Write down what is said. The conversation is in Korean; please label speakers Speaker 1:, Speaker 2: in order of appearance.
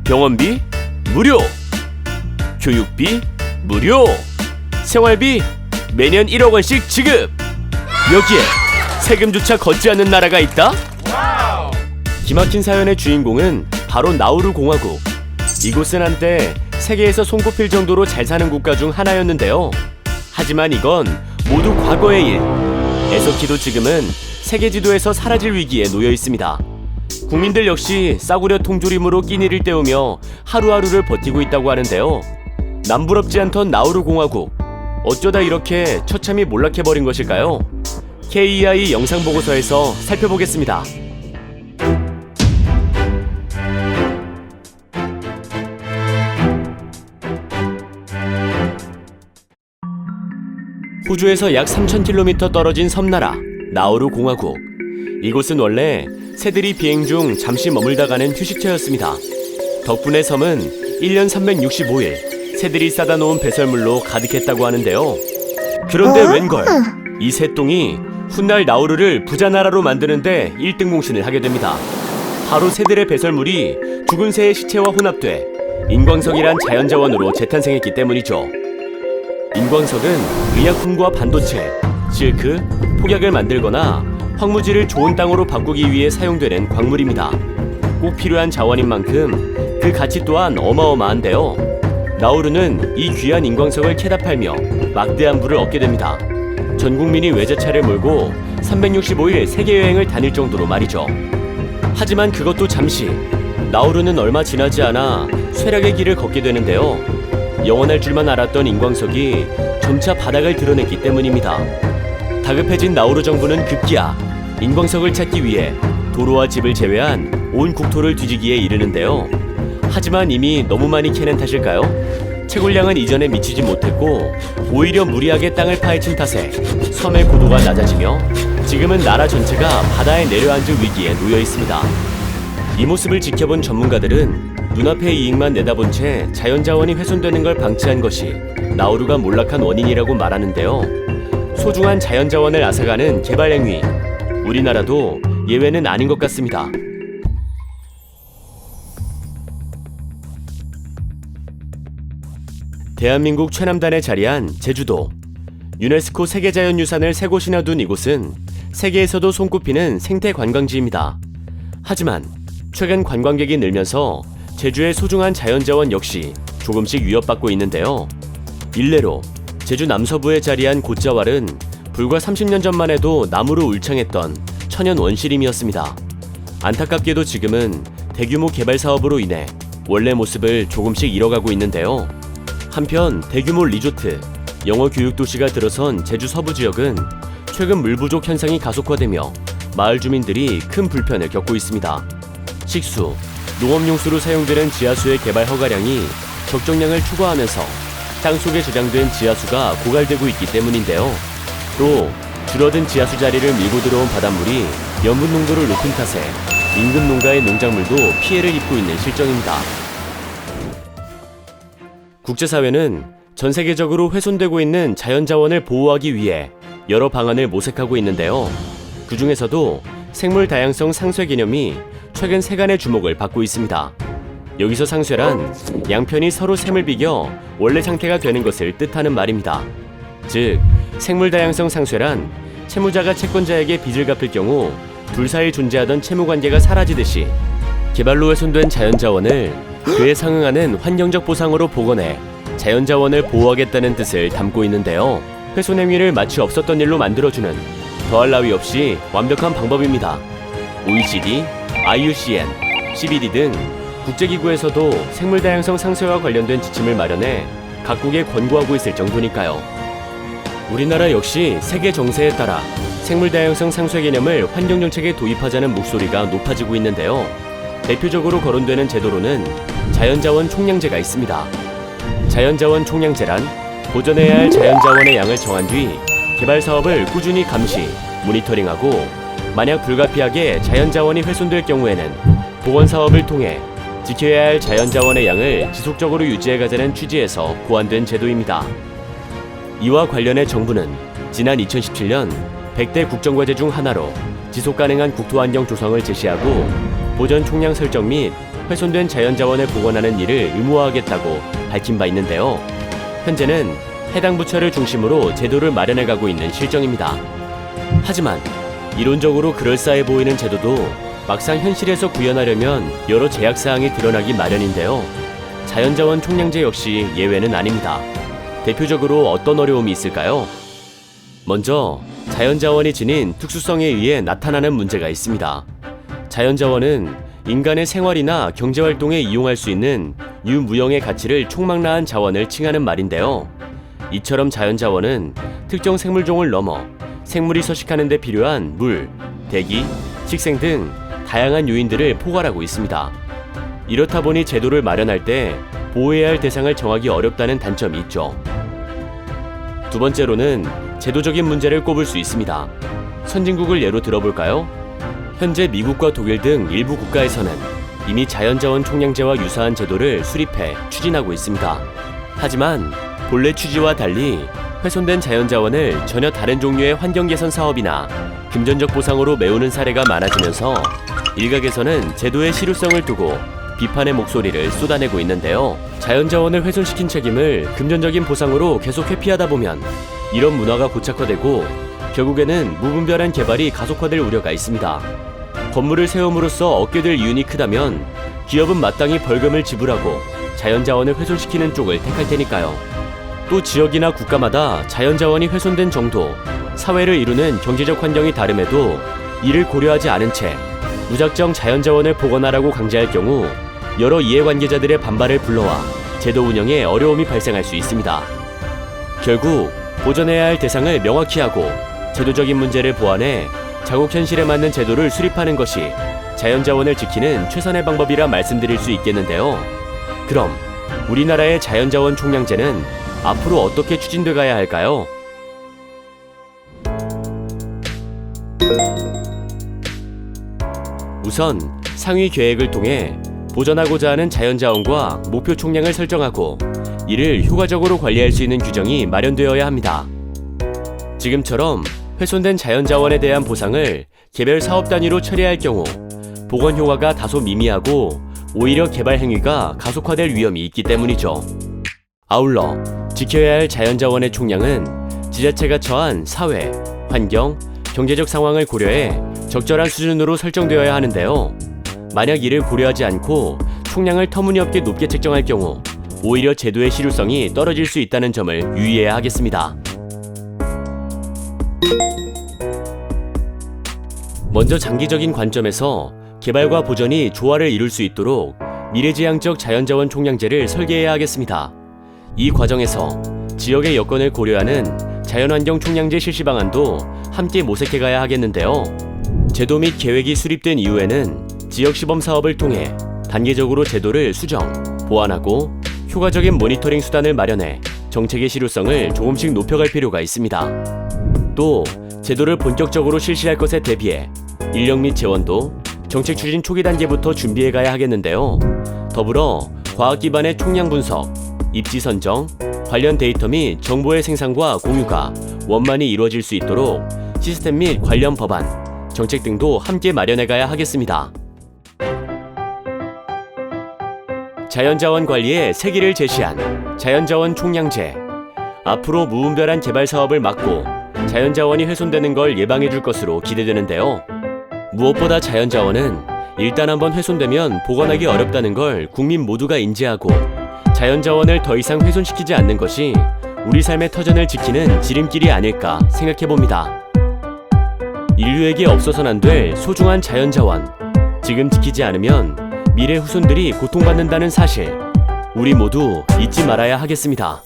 Speaker 1: 병원비 무료, 교육비 무료, 생활비 매년 1억 원씩 지급. 여기에 세금조차 걷지 않는 나라가 있다? 기막힌 사연의 주인공은 바로 나우루 공화국. 이곳은 한때 세계에서 손꼽힐 정도로 잘 사는 국가 중 하나였는데요. 하지만 이건 모두 과거의 일. 애석히도 지금은 세계 지도에서 사라질 위기에 놓여 있습니다. 국민들 역시 싸구려 통조림으로 끼니를 때우며 하루하루를 버티고 있다고 하는데요. 남부럽지 않던 나우루 공화국, 어쩌다 이렇게 처참히 몰락해버린 것일까요? KEI 영상보고서에서 살펴보겠습니다. 호주에서 약 3,000km 떨어진 섬나라 나우루 공화국. 이곳은 원래 새들이 비행 중 잠시 머물다 가는 휴식처였습니다. 덕분에 섬은 1년 365일 새들이 싸다 놓은 배설물로 가득했다고 하는데요. 그런데 웬걸, 이 새똥이 훗날 나우루를 부자나라로 만드는데 1등 공신을 하게 됩니다. 바로 새들의 배설물이 죽은 새의 시체와 혼합돼 인광석이란 자연자원으로 재탄생했기 때문이죠. 인광석은 의약품과 반도체, 실크, 폭약을 만들거나 황무지를 좋은 땅으로 바꾸기 위해 사용되는 광물입니다. 꼭 필요한 자원인 만큼 그 가치 또한 어마어마한데요. 나우루는 이 귀한 인광석을 캐다 팔며 막대한 부를 얻게 됩니다. 전 국민이 외제차를 몰고 365일 세계여행을 다닐 정도로 말이죠. 하지만 그것도 잠시. 나우루는 얼마 지나지 않아 쇠락의 길을 걷게 되는데요. 영원할 줄만 알았던 인광석이 점차 바닥을 드러냈기 때문입니다. 다급해진 나우루 정부는 급기야 인광석을 찾기 위해 도로와 집을 제외한 온 국토를 뒤지기에 이르는데요. 하지만 이미 너무 많이 캐낸 탓일까요? 채굴량은 이전에 미치지 못했고 오히려 무리하게 땅을 파헤친 탓에 섬의 고도가 낮아지며 지금은 나라 전체가 바다에 내려앉을 위기에 놓여 있습니다. 이 모습을 지켜본 전문가들은 눈앞의 이익만 내다본 채 자연자원이 훼손되는 걸 방치한 것이 나우루가 몰락한 원인이라고 말하는데요. 소중한 자연자원을 앗아가는 개발행위, 우리나라도 예외는 아닌 것 같습니다. 대한민국 최남단에 자리한 제주도. 유네스코 세계자연유산을 세 곳이나 둔 이곳은 세계에서도 손꼽히는 생태관광지입니다. 하지만 최근 관광객이 늘면서 제주의 소중한 자연자원 역시 조금씩 위협받고 있는데요. 일례로 제주 남서부에 자리한 곶자왈은 불과 30년 전만 해도 나무로 울창했던 천연 원시림이었습니다. 안타깝게도 지금은 대규모 개발 사업으로 인해 원래 모습을 조금씩 잃어가고 있는데요. 한편 대규모 리조트, 영어 교육 도시가 들어선 제주 서부 지역은 최근 물 부족 현상이 가속화되며 마을 주민들이 큰 불편을 겪고 있습니다. 식수, 농업용수로 사용되는 지하수의 개발 허가량이 적정량을 초과하면서 땅속에 저장된 지하수가 고갈되고 있기 때문인데요. 또 줄어든 지하수 자리를 밀고 들어온 바닷물이 염분 농도를 높인 탓에 인근 농가의 농작물도 피해를 입고 있는 실정입니다. 국제사회는 전 세계적으로 훼손되고 있는 자연자원을 보호하기 위해 여러 방안을 모색하고 있는데요. 그 중에서도 생물 다양성 상쇄 개념이 최근 세간의 주목을 받고 있습니다. 여기서 상쇄란 양편이 서로 셈을 비겨 원래 상태가 되는 것을 뜻하는 말입니다. 즉, 생물 다양성 상쇄란 채무자가 채권자에게 빚을 갚을 경우 둘 사이 존재하던 채무관계가 사라지듯이 개발로 훼손된 자연자원을 그에 상응하는 환경적 보상으로 복원해 자연자원을 보호하겠다는 뜻을 담고 있는데요. 훼손 행위를 마치 없었던 일로 만들어주는 더할 나위 없이 완벽한 방법입니다. OECD, IUCN, CBD 등 국제기구에서도 생물다양성 상쇄와 관련된 지침을 마련해 각국에 권고하고 있을 정도니까요. 우리나라 역시 세계 정세에 따라 생물다양성 상쇄 개념을 환경정책에 도입하자는 목소리가 높아지고 있는데요. 대표적으로 거론되는 제도로는 자연자원 총량제가 있습니다. 자연자원 총량제란 보존해야 할 자연자원의 양을 정한 뒤 개발 사업을 꾸준히 감시, 모니터링하고 만약 불가피하게 자연자원이 훼손될 경우에는 복원 사업을 통해 지켜야 할 자연자원의 양을 지속적으로 유지해가자는 취지에서 고안된 제도입니다. 이와 관련해 정부는 지난 2017년 100대 국정과제 중 하나로 지속가능한 국토환경 조성을 제시하고 보전 총량 설정 및 훼손된 자연자원을 복원하는 일을 의무화하겠다고 밝힌 바 있는데요. 현재는 해당 부처를 중심으로 제도를 마련해가고 있는 실정입니다. 하지만 이론적으로 그럴싸해 보이는 제도도 막상 현실에서 구현하려면 여러 제약사항이 드러나기 마련인데요. 자연자원 총량제 역시 예외는 아닙니다. 대표적으로 어떤 어려움이 있을까요? 먼저 자연자원이 지닌 특수성에 의해 나타나는 문제가 있습니다. 자연자원은 인간의 생활이나 경제활동에 이용할 수 있는 유무형의 가치를 총망라한 자원을 칭하는 말인데요. 이처럼 자연자원은 특정 생물종을 넘어 생물이 서식하는 데 필요한 물, 대기, 식생 등 다양한 요인들을 포괄하고 있습니다. 이렇다 보니 제도를 마련할 때 보호해야 할 대상을 정하기 어렵다는 단점이 있죠. 두 번째로는 제도적인 문제를 꼽을 수 있습니다. 선진국을 예로 들어볼까요? 현재 미국과 독일 등 일부 국가에서는 이미 자연자원 총량제와 유사한 제도를 수립해 추진하고 있습니다. 하지만 본래 취지와 달리 훼손된 자연자원을 전혀 다른 종류의 환경개선 사업이나 금전적 보상으로 메우는 사례가 많아지면서 일각에서는 제도의 실효성을 두고 비판의 목소리를 쏟아내고 있는데요. 자연자원을 훼손시킨 책임을 금전적인 보상으로 계속 회피하다 보면 이런 문화가 고착화되고 결국에는 무분별한 개발이 가속화될 우려가 있습니다. 건물을 세움으로써 얻게 될 이윤이 크다면 기업은 마땅히 벌금을 지불하고 자연자원을 훼손시키는 쪽을 택할 테니까요. 또 지역이나 국가마다 자연자원이 훼손된 정도, 사회를 이루는 경제적 환경이 다름에도 이를 고려하지 않은 채 무작정 자연자원을 복원하라고 강제할 경우 여러 이해관계자들의 반발을 불러와 제도 운영에 어려움이 발생할 수 있습니다. 결국 보전해야 할 대상을 명확히 하고 제도적인 문제를 보완해 자국 현실에 맞는 제도를 수립하는 것이 자연자원을 지키는 최선의 방법이라 말씀드릴 수 있겠는데요. 그럼 우리나라의 자연자원 총량제는 앞으로 어떻게 추진돼 가야 할까요? 우선 상위 계획을 통해 보전하고자 하는 자연자원과 목표 총량을 설정하고 이를 효과적으로 관리할 수 있는 규정이 마련되어야 합니다. 지금처럼 훼손된 자연자원에 대한 보상을 개별 사업 단위로 처리할 경우 복원 효과가 다소 미미하고 오히려 개발 행위가 가속화될 위험이 있기 때문이죠. 아울러 지켜야 할 자연자원의 총량은 지자체가 처한 사회, 환경, 경제적 상황을 고려해 적절한 수준으로 설정되어야 하는데요. 만약 이를 고려하지 않고 총량을 터무니없게 높게 책정할 경우 오히려 제도의 실효성이 떨어질 수 있다는 점을 유의해야 하겠습니다. 먼저 장기적인 관점에서 개발과 보전이 조화를 이룰 수 있도록 미래지향적 자연자원 총량제를 설계해야 하겠습니다. 이 과정에서 지역의 여건을 고려하는 자연환경 총량제 실시 방안도 함께 모색해가야 하겠는데요. 제도 및 계획이 수립된 이후에는 지역 시범 사업을 통해 단계적으로 제도를 수정, 보완하고 효과적인 모니터링 수단을 마련해 정책의 실효성을 조금씩 높여갈 필요가 있습니다. 또 제도를 본격적으로 실시할 것에 대비해 인력 및 재원도 정책 추진 초기 단계부터 준비해가야 하겠는데요. 더불어 과학 기반의 총량 분석, 입지 선정, 관련 데이터 및 정보의 생산과 공유가 원만히 이루어질 수 있도록 시스템 및 관련 법안, 정책 등도 함께 마련해가야 하겠습니다. 자연자원 관리의 세기를 제시한 자연자원 총량제. 앞으로 무분별한 개발 사업을 막고 자연자원이 훼손되는 걸 예방해줄 것으로 기대되는데요. 무엇보다 자연자원은 일단 한번 훼손되면 복원하기 어렵다는 걸 국민 모두가 인지하고 자연자원을 더 이상 훼손시키지 않는 것이 우리 삶의 터전을 지키는 지름길이 아닐까 생각해봅니다. 인류에게 없어서는 안 될 소중한 자연자원, 지금 지키지 않으면 미래 후손들이 고통받는다는 사실, 우리 모두 잊지 말아야 하겠습니다.